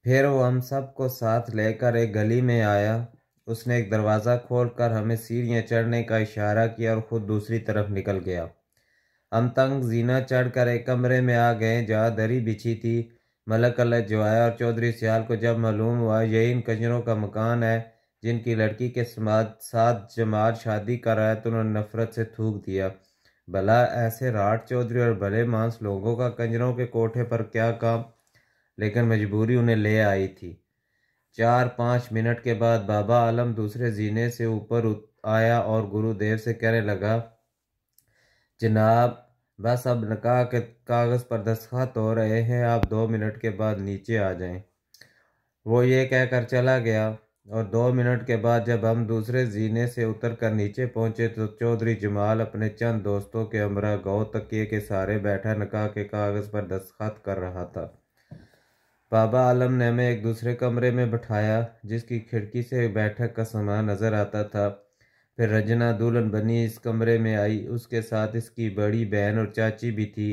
फिर वो हम सबको साथ लेकर एक गली में आया। उसने एक दरवाज़ा खोलकर हमें सीढ़ियाँ चढ़ने का इशारा किया और खुद दूसरी तरफ निकल गया। हम तंग जीना चढ़कर एक कमरे में आ गए जहाँ दरी बिछी थी। मलक अल्लाह जो आया और चौधरी सियाल को जब मालूम हुआ यही इन कंजरों का मकान है जिनकी लड़की के साथ जमाल शादी कर रहा है, तो उन्होंने नफरत से थूक दिया। भला ऐसे राठ चौधरी और भले मांस लोगों का कंजरों के कोठे पर क्या काम, लेकिन मजबूरी उन्हें ले आई थी। 4-5 मिनट के बाद बाबा आलम दूसरे जीने से ऊपर आया और गुरुदेव से कहने लगा, जनाब, बस अब निकाह के कागज़ पर दस्तखत हो रहे हैं, आप 2 मिनट के बाद नीचे आ जाएं। वो ये कहकर चला गया और 2 मिनट के बाद जब हम दूसरे जीने से उतरकर नीचे पहुंचे तो चौधरी जमाल अपने चंद दोस्तों के हमरा गौ तकिए के सहारे बैठा निकाह के कागज़ पर दस्तखत कर रहा था। बाबा आलम ने हमें एक दूसरे कमरे में बिठाया जिसकी खिड़की से बैठक का सामान नज़र आता था। फिर रजना दुल्हन बनी इस कमरे में आई, उसके साथ इसकी बड़ी बहन और चाची भी थी।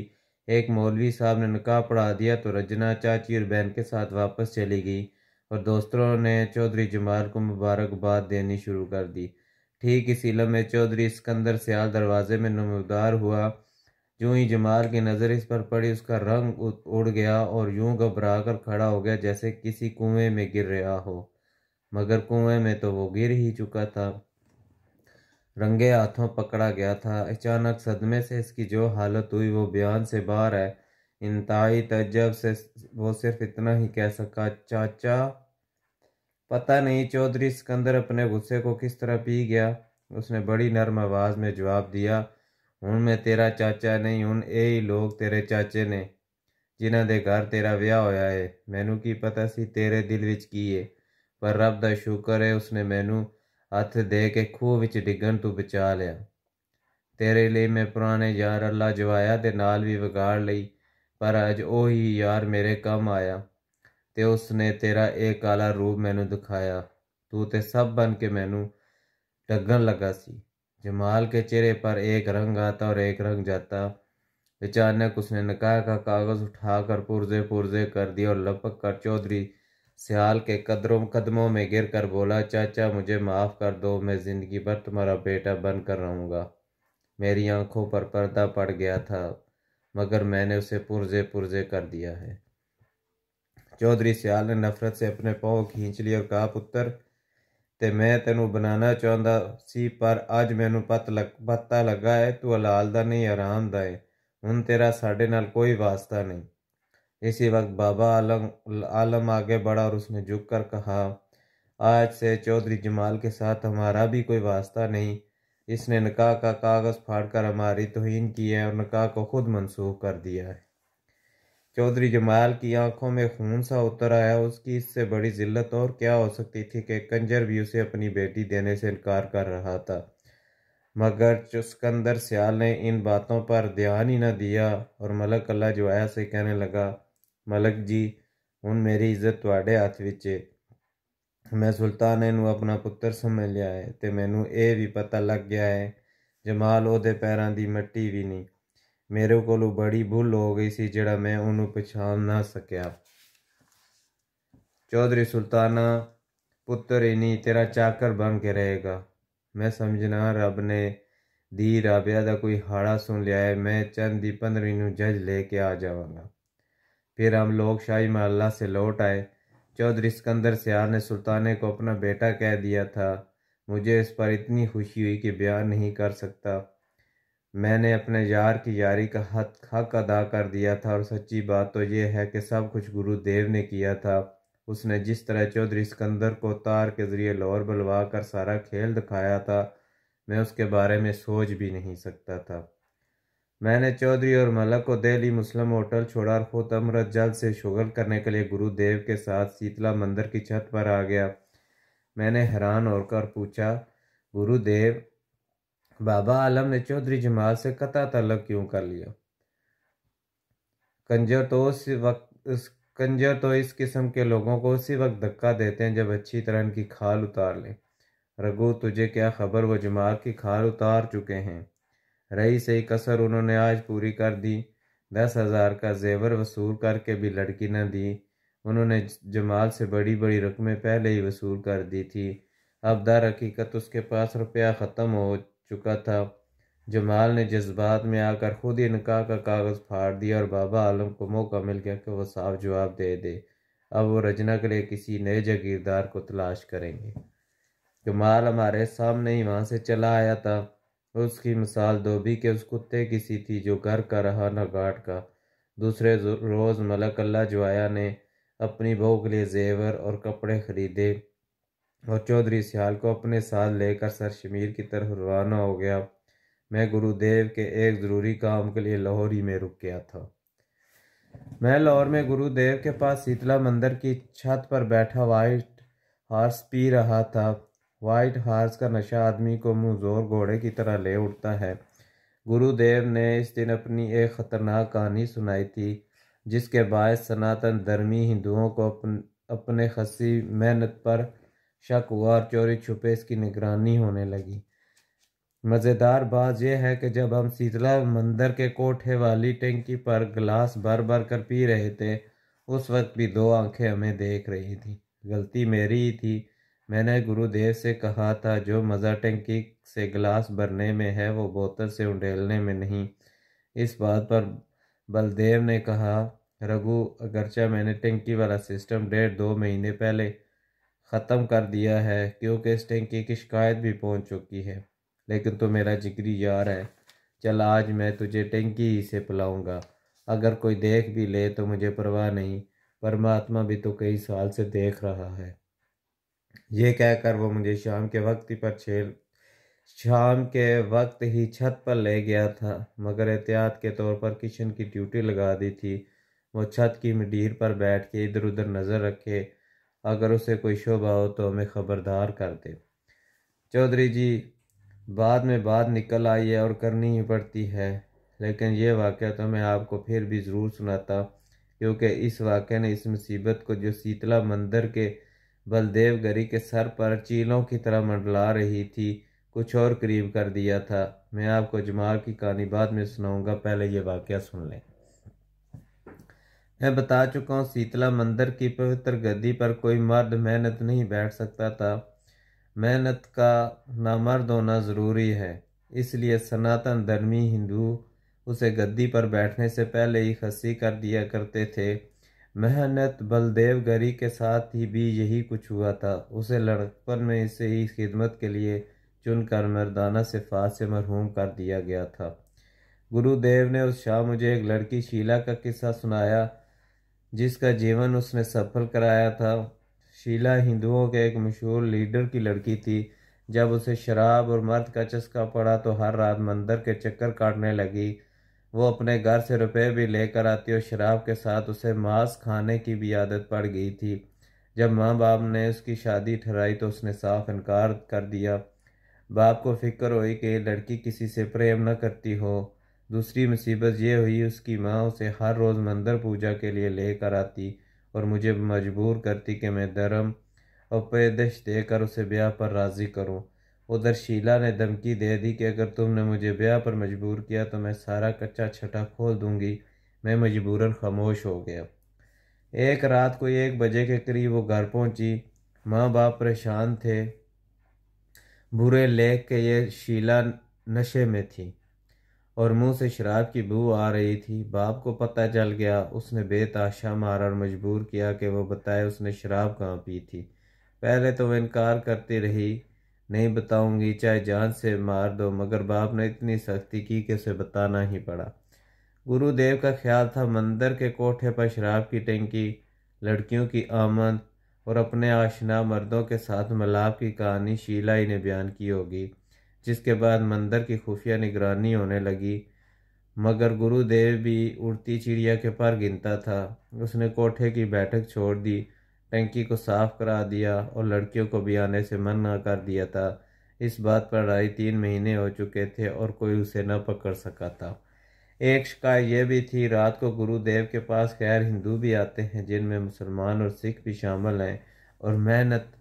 एक मौलवी साहब ने निकाह पढ़ा दिया तो रजना चाची और बहन के साथ वापस चली गई और दोस्तों ने चौधरी जमाल को मुबारकबाद देनी शुरू कर दी। ठीक इसी लम्हे चौधरी सिकंदर सियाल दरवाजे में नमूदार हुआ। यूं ही जमाल की नज़र इस पर पड़ी, उसका रंग उड़ गया और यूं घबरा कर खड़ा हो गया जैसे किसी कुएं में गिर रहा हो, मगर कुएं में तो वो गिर ही चुका था, रंगे हाथों पकड़ा गया था। अचानक सदमे से इसकी जो हालत हुई वो बयान से बाहर है। इंतहाई तअज्जुब से वो सिर्फ इतना ही कह सका, चाचा। पता नहीं चौधरी सिकंदर अपने गुस्से को किस तरह पी गया। उसने बड़ी नरम आवाज़ में जवाब दिया, हुण मैं तेरा चाचा नहीं, हुण ये ही लोग तेरे चाचे ने जिन्हां दे घर तेरा विआह होया है। मैनू की पता सी तेरे दिल विच की है, पर रब दा शुक्र है उसने मैनू हथ दे के खूह विच डिगन तू बचा लिया। तेरे लिए मैं पुराने यार अल्लाह जवाया दे नाल भी विगाड़ लई, पर अज ओही यार मेरे कम आया ते उसने तेरा एक काला रूप मैनू दिखाया। तू ते सब बन के मैनू डगन लगा सी। जमाल के चेहरे पर एक रंग आता और एक रंग जाता। अचानक उसने निकाह का कागज़ उठाकर पुर्जे पुर्जे कर दिया और लपक कर चौधरी सियाल के कदमों में गिर कर बोला, चाचा मुझे माफ़ कर दो, मैं ज़िंदगी भर तुम्हारा बेटा बन कर रहूँगा। मेरी आंखों पर पर्दा पड़ गया था, मगर मैंने उसे पुर्जे पुर्जे कर दिया है। चौधरी सियाल ने नफरत से अपने पाँव खींच लिए और कहा, पुत्र, ते मैं तेनू बनाना चाहता सी, पर अज मैनू पता लगा है तू हलाल दा नहीं हराम दा है। हुण तेरा साडे नाल कोई वास्ता नहीं। इसी वक्त बाबा आलम आगे बढ़ा और उसने झुक कर कहा, आज से चौधरी जमाल के साथ हमारा भी कोई वास्ता नहीं। इसने निकाह का कागज़ फाड़कर हमारी तौहीन की है और निकाह को खुद मनसूख कर दिया है। चौधरी जमाल की आंखों में खून सा उतर आया। उसकी इससे बड़ी जिल्लत और क्या हो सकती थी कि कंजर भी उसे अपनी बेटी देने से इनकार कर रहा था। मगर सिकंदर सियाल ने इन बातों पर ध्यान ही न दिया और मलक अल्लाह जवाया से कहने लगा, मलक जी, हुण मेरी इज्जत तुहाडे हथ विच है। मैं सुल्तान नू अपना पुत्र समझ लिया है ते मैनू ये भी पता लग गया है जमाल ओहदे पैरां दी मट्टी भी नहीं। मेरे कोलों बड़ी भुल हो गई सी जेड़ा मैं उन्होंने पछाण ना सकिया। चौधरी सुल्ताना, पुत्र ही नहीं तेरा चाकर बन के रहेगा। मैं समझना रब ने दी राबिया दा कोई हाड़ा सुन लिया है। मैं चंद दी 15 नू जज लेके आ जावांगा। फिर हम लोग शाही महल्ला से लौट आए। चौधरी सिकंदर सियाल ने सुल्ताने को अपना बेटा कह दिया था। मुझे इस पर इतनी खुशी हुई कि बयान नहीं कर सकता। मैंने अपने यार की यारी का हक अदा कर दिया था और सच्ची बात तो यह है कि सब कुछ गुरुदेव ने किया था। उसने जिस तरह चौधरी सिकंदर को तार के ज़रिए लाहौर बुलवा कर सारा खेल दिखाया था, मैं उसके बारे में सोच भी नहीं सकता था। मैंने चौधरी और मलक को दिल्ली मुस्लिम होटल छोड़ा और खुद अमृत जल से शुगल करने के लिए गुरुदेव के साथ शीतला मंदिर की छत पर आ गया। मैंने हैरान होकर पूछा, गुरुदेव, बाबा आलम ने चौधरी जमाल से कता तलब क्यों कर लिया? कंजर तो इस किस्म के लोगों को उसी वक्त धक्का देते हैं जब अच्छी तरह इनकी खाल उतार लें। रघु, तुझे क्या खबर, वो जमाल की खाल उतार चुके हैं। रही सही कसर उन्होंने आज पूरी कर दी। 10,000 का जेवर वसूल करके भी लड़की न दी। उन्होंने जमाल से बड़ी बड़ी रकमें पहले ही वसूल कर दी थी। अब दर हकीकत उसके पास रुपया ख़त्म हो चुका था। जमाल ने जज्बात में आकर खुद ही निकाह का कागज़ फाड़ दिया और बाबा आलम को मौका मिल गया कि वह साफ जवाब दे दे। अब वो रजना के लिए किसी नए जागीरदार को तलाश करेंगे। जमाल हमारे सामने ही वहाँ से चला आया था। उसकी मिसाल धोबी के उस कुत्ते की सी थी जो घर का रहा न घाट का। दूसरे रोज़ मलक अल्लाह जुआया ने अपनी बहू के लिए जेवर और कपड़े खरीदे और चौधरी सियाल को अपने साथ लेकर सरशमीर की तरफ रवाना हो गया। मैं गुरुदेव के एक ज़रूरी काम के लिए लाहौर ही में रुक गया था। मैं लाहौर में गुरुदेव के पास शीतला मंदिर की छत पर बैठा वाइट हार्स पी रहा था। वाइट हार्स का नशा आदमी को मुँह जोर घोड़े की तरह ले उठता है। गुरुदेव ने इस दिन अपनी एक ख़तरनाक कहानी सुनाई थी जिसके बायस सनातन धर्मी हिंदुओं को अपने खसी मेहनत पर शक हुआ और चोरी छुपे इसकी निगरानी होने लगी। मज़ेदार बात यह है कि जब हम शीतला मंदिर के कोठे वाली टंकी पर गिलास भर भर कर पी रहे थे उस वक्त भी दो आंखें हमें देख रही थी। गलती मेरी ही थी। मैंने गुरुदेव से कहा था जो मज़ा टंकी से गिलास भरने में है वो बोतल से उंडेलने में नहीं। इस बात पर बलदेव ने कहा, रघु, अगरचा मैंने टंकी वाला सिस्टम 1.5-2 महीने पहले ख़त्म कर दिया है क्योंकि इस टंकी की शिकायत भी पहुंच चुकी है, लेकिन तू मेरा जिगरी यार है। चल आज मैं तुझे टंकी ही से पिलाऊंगा। अगर कोई देख भी ले तो मुझे परवाह नहीं, परमात्मा भी तो कई साल से देख रहा है। ये कहकर वो मुझे शाम के वक्त ही छत पर ले गया था, मगर एहतियात के तौर पर किचन की ड्यूटी लगा दी थी। वो छत की मंडीर पर बैठ के इधर उधर नज़र रखे, अगर उसे कोई शोभा हो तो हमें खबरदार कर दे। चौधरी जी, बाद में बात निकल आई है और करनी ही पड़ती है, लेकिन यह वाक़या तो मैं आपको फिर भी ज़रूर सुनाता क्योंकि इस वाक़े ने इस मुसीबत को जो शीतला मंदिर के बलदेव गरी के सर पर चीलों की तरह मंडला रही थी कुछ और करीब कर दिया था। मैं आपको जमाल की कहानी बाद में सुनाऊंगा, पहले ये वाक़या सुन लें। मैं बता चुका हूँ शीतला मंदिर की पवित्र गद्दी पर कोई मर्द मेहनत नहीं बैठ सकता था। मेहनत का नामर्द होना ज़रूरी है, इसलिए सनातन धर्मी हिंदू उसे गद्दी पर बैठने से पहले ही खस्सी कर दिया करते थे। मेहनत बलदेव गरी के साथ ही भी यही कुछ हुआ था। उसे लड़कपन में इसे ही खिदमत के लिए चुनकर मर्दाना सिफात से मरहूम कर दिया गया था। गुरुदेव ने उस शाम मुझे एक लड़की शीला का किस्सा सुनाया जिसका जीवन उसने सफल कराया था। शीला हिंदुओं के एक मशहूर लीडर की लड़की थी। जब उसे शराब और मर्द का चस्का पड़ा तो हर रात मंदिर के चक्कर काटने लगी। वो अपने घर से रुपए भी लेकर आती और शराब के साथ उसे मांस खाने की भी आदत पड़ गई थी। जब माँ बाप ने उसकी शादी ठहराई तो उसने साफ इनकार कर दिया। बाप को फिक्र हुई कि लड़की किसी से प्रेम न करती हो। दूसरी मुसीबत ये हुई उसकी माँ उसे हर रोज़ मंदिर पूजा के लिए लेकर आती और मुझे मजबूर करती कि मैं धर्म उपदेश देकर उसे ब्याह पर राज़ी करूं। उधर शीला ने धमकी दे दी कि अगर तुमने मुझे ब्याह पर मजबूर किया तो मैं सारा कच्चा छटा खोल दूंगी। मैं मजबूरन खामोश हो गया। एक रात को 1 बजे के करीब वो घर पहुंची। माँ बाप परेशान थे। बुरे लेख के ये शीला नशे में थी और मुंह से शराब की बू आ रही थी। बाप को पता चल गया। उसने बेताशा मारा और मजबूर किया कि वो बताए उसने शराब कहाँ पी थी। पहले तो वह इनकार करती रही, नहीं बताऊंगी चाहे जान से मार दो, मगर बाप ने इतनी सख्ती की कि उसे बताना ही पड़ा। गुरुदेव का ख्याल था मंदिर के कोठे पर शराब की टंकी, लड़कियों की आमद और अपने आशना मर्दों के साथ मिलाप की कहानी शीला ही ने बयान की होगी, जिसके बाद मंदिर की खुफिया निगरानी होने लगी। मगर गुरुदेव भी उड़ती चिड़िया के पर गिनता था। उसने कोठे की बैठक छोड़ दी, टंकी को साफ करा दिया और लड़कियों को भी आने से मना कर दिया था। इस बात पर 2.5-3 महीने हो चुके थे और कोई उसे न पकड़ सका था। एक शिकायत यह भी थी, रात को गुरुदेव के पास खैर हिंदू भी आते हैं जिनमें मुसलमान और सिख भी शामिल हैं, और मेहनत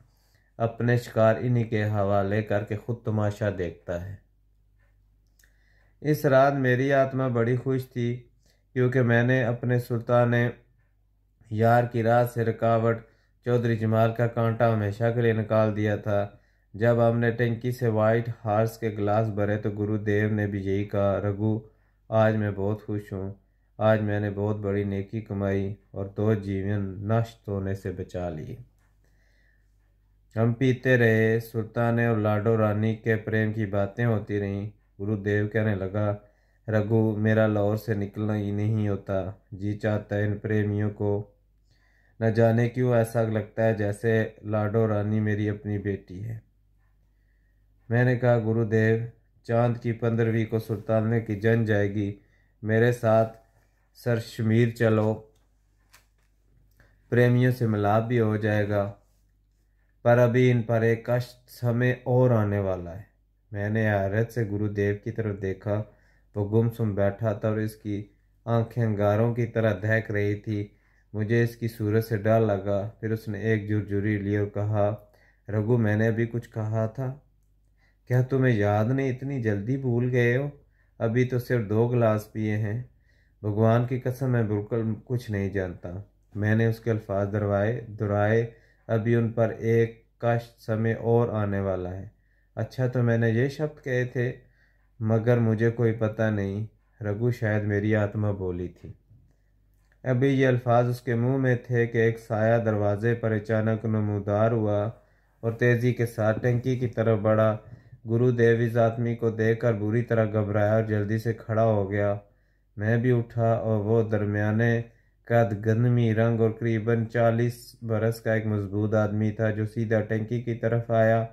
अपने शिकार इन्हीं के हवाले करके खुद तमाशा देखता है। इस रात मेरी आत्मा बड़ी खुश थी क्योंकि मैंने अपने सुल्तान यार की रात से रुकावट चौधरी जमाल का कांटा हमेशा के लिए निकाल दिया था। जब हमने टंकी से वाइट हार्स के गिलास भरे तो गुरुदेव ने भी यही कहा, रघु आज मैं बहुत खुश हूँ। आज मैंने बहुत बड़ी नेकी कमाई और 2 जीवन नष्ट होने से बचा लिए। हम पीते रहे। सुल्तान और लाडो रानी के प्रेम की बातें होती रहीं। गुरुदेव कहने लगा, रघु मेरा लाहौर से निकलना ही नहीं होता। जी चाहता है इन प्रेमियों को। न जाने क्यों ऐसा लगता है जैसे लाडो रानी मेरी अपनी बेटी है। मैंने कहा, गुरुदेव चांद की 15वीं को सुल्ताने की जंग जाएगी। मेरे साथ सरशमीर चलो, प्रेमियों से मिलाप भी हो जाएगा। पर अभी इन पर एक कष्ट समय और आने वाला है। मैंने हैरत से गुरुदेव की तरफ देखा। वो गुमसुम बैठा था और इसकी आंखें अंगारों की तरह दहक रही थी। मुझे इसकी सूरत से डर लगा। फिर उसने एक झुरझुरी ली और कहा, रघु मैंने अभी कुछ कहा था, क्या तुम्हें याद नहीं? इतनी जल्दी भूल गए हो? अभी तो सिर्फ 2 गिलास पिए हैं। भगवान की कसम मैं बिल्कुल कुछ नहीं जानता। मैंने उसके अल्फाज दोहराए, अभी उन पर एक कष्ट समय और आने वाला है। अच्छा तो मैंने ये शब्द कहे थे, मगर मुझे कोई पता नहीं। रघु शायद मेरी आत्मा बोली थी। अभी ये अल्फाज उसके मुंह में थे कि एक साया दरवाजे पर अचानक नमूदार हुआ और तेजी के साथ टंकी की तरफ बढ़ा। गुरुदेव इस आदमी को देखकर बुरी तरह घबराया और जल्दी से खड़ा हो गया। मैं भी उठा और वो दरमियाने कद, गंदमी रंग और करीबन 40 बरस का एक मजबूत आदमी था जो सीधा टंकी की तरफ आया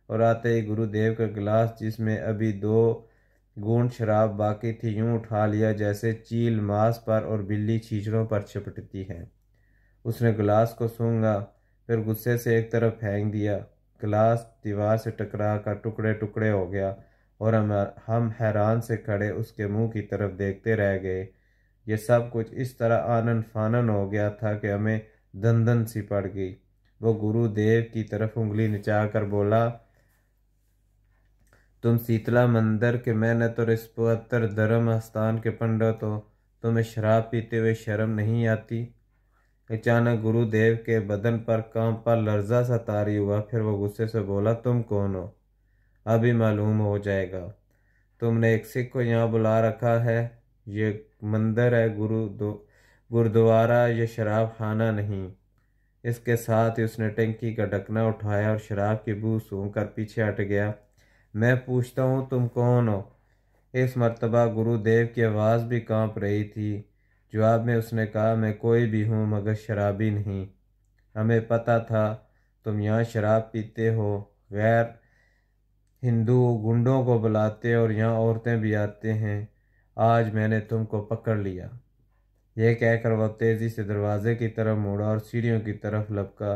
और आते ही गुरुदेव का गिलास, जिसमें अभी 2 गूंद शराब बाकी थी, यूं उठा लिया जैसे चील मांस पर और बिल्ली छींचड़ों पर चपटती है। उसने गिलास को सूंघा, फिर गुस्से से एक तरफ फेंक दिया। गिलास दीवार से टकरा कर टुकड़े टुकड़े हो गया और हम हैरान से खड़े उसके मुंह की तरफ देखते रह गए। ये सब कुछ इस तरह आनन फानन हो गया था कि हमें दंदन सी पड़ गई। वो गुरुदेव की तरफ उंगली निचाकर बोला, तुम शीतला मंदिर के मैंने तो रिश्वतर धर्म आस्थान के पंडित हो, तुम्हें शराब पीते हुए शर्म नहीं आती? अचानक गुरुदेव के बदन पर कांपा लर्जा सा तारी हुआ। फिर वो गुस्से से बोला, तुम कौन हो? अभी मालूम हो जाएगा। तुमने एक सिख को यहाँ बुला रखा है। ये मंदिर है, गुरुद्वारा, ये शराब खाना नहीं। इसके साथ ही उसने टंकी का ढक्कना उठाया और शराब की बू सूंघ कर पीछे हट गया। मैं पूछता हूँ, तुम कौन हो? इस मर्तबा गुरुदेव की आवाज़ भी कांप रही थी। जवाब में उसने कहा, मैं कोई भी हूँ मगर शराबी नहीं। हमें पता था तुम यहाँ शराब पीते हो, गैर हिंदू गुंडों को बुलाते और यहाँ औरतें भी आते हैं। आज मैंने तुमको पकड़ लिया। यह कहकर वह तेजी से दरवाजे की तरफ मुड़ा और सीढ़ियों की तरफ लपका।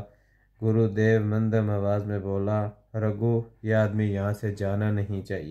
गुरुदेव मंदम आवाज में बोला, रघु, यह आदमी यहाँ से जाना नहीं चाहिए।